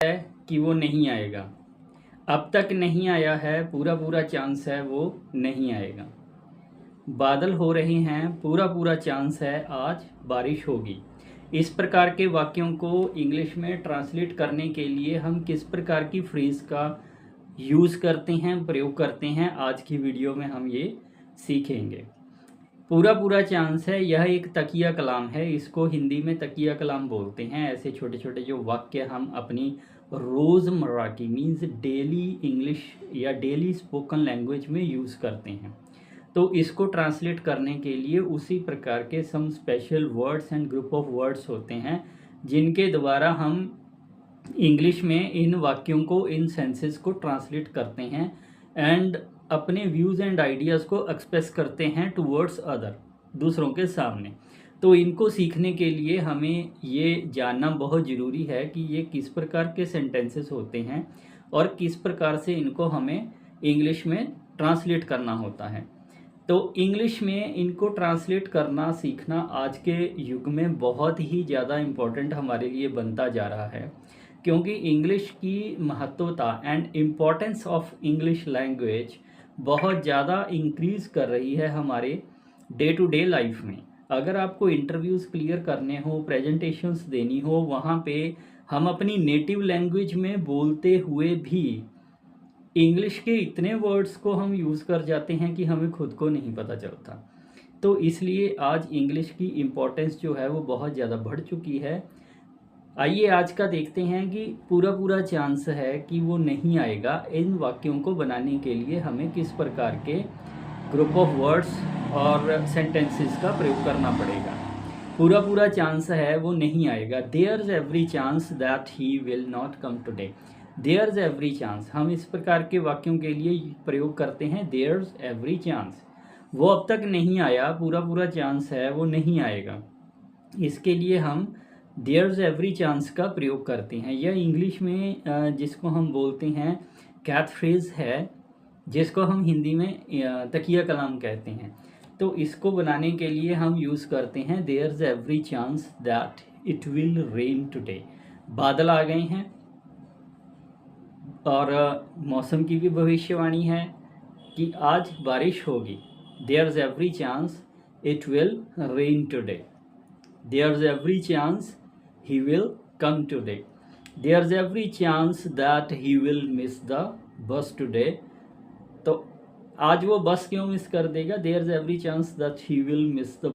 है कि वो नहीं आएगा। अब तक नहीं आया है, पूरा पूरा चांस है वो नहीं आएगा। बादल हो रहे हैं, पूरा पूरा चांस है आज बारिश होगी। इस प्रकार के वाक्यों को इंग्लिश में ट्रांसलेट करने के लिए हम किस प्रकार की फ्रेज का यूज़ करते हैं, प्रयोग करते हैं, आज की वीडियो में हम ये सीखेंगे। पूरा पूरा चांस है, यह एक तकिया कलाम है। इसको हिंदी में तकिया कलाम बोलते हैं। ऐसे छोटे छोटे जो वाक्य हम अपनी रोज़मर्रा की मीन्स डेली इंग्लिश या डेली स्पोकन लैंग्वेज में यूज़ करते हैं। तो इसको ट्रांसलेट करने के लिए उसी प्रकार के some special words and group of words होते हैं, जिनके द्वारा हम इंग्लिश में इन वाक्यों को, इन सेंसेस को ट्रांसलेट करते हैं एंड अपने व्यूज़ एंड आइडियाज़ को एक्सप्रेस करते हैं टुवर्ड्स अदर, दूसरों के सामने। तो इनको सीखने के लिए हमें ये जानना बहुत ज़रूरी है कि ये किस प्रकार के सेंटेंसेस होते हैं और किस प्रकार से इनको हमें इंग्लिश में ट्रांसलेट करना होता है। तो इंग्लिश में इनको ट्रांसलेट करना सीखना आज के युग में बहुत ही ज़्यादा इम्पोर्टेंट हमारे लिए बनता जा रहा है, क्योंकि इंग्लिश की महत्वता and importance of English language बहुत ज़्यादा इंक्रीज़ कर रही है हमारे डे टू डे लाइफ में। अगर आपको इंटरव्यूज़ क्लियर करने हो, प्रेजेंटेशंस देनी हो, वहाँ पे हम अपनी नेटिव लैंग्वेज में बोलते हुए भी इंग्लिश के इतने वर्ड्स को हम यूज़ कर जाते हैं कि हमें खुद को नहीं पता चलता। तो इसलिए आज इंग्लिश की इम्पोर्टेंस जो है वो बहुत ज़्यादा बढ़ चुकी है। आइए आज का देखते हैं कि पूरा पूरा चांस है कि वो नहीं आएगा। इन वाक्यों को बनाने के लिए हमें किस प्रकार के ग्रुप ऑफ वर्ड्स और सेंटेंसेस का प्रयोग करना पड़ेगा। पूरा पूरा चांस है वो नहीं आएगा। There's every chance that he will not come today. There's every chance, हम इस प्रकार के वाक्यों के लिए प्रयोग करते हैं। देयर्स एवरी चांस, वो अब तक नहीं आया, पूरा पूरा चांस है वो नहीं आएगा। इसके लिए हम देयर्स एवरी चांस का प्रयोग करते हैं। यह इंग्लिश में जिसको हम बोलते हैं कैथ फ्रेज है, जिसको हम हिंदी में तकिया कलाम कहते हैं। तो इसको बनाने के लिए हम यूज़ करते हैं there's every chance that it will rain today. बादल आ गए हैं और मौसम की भी भविष्यवाणी है कि आज बारिश होगी। There's every chance it will rain today. There's every chance he will come today. There's every chance that he will miss the bus today. तो आज वो बस क्यों मिस कर देगा? There's every chance that he will miss the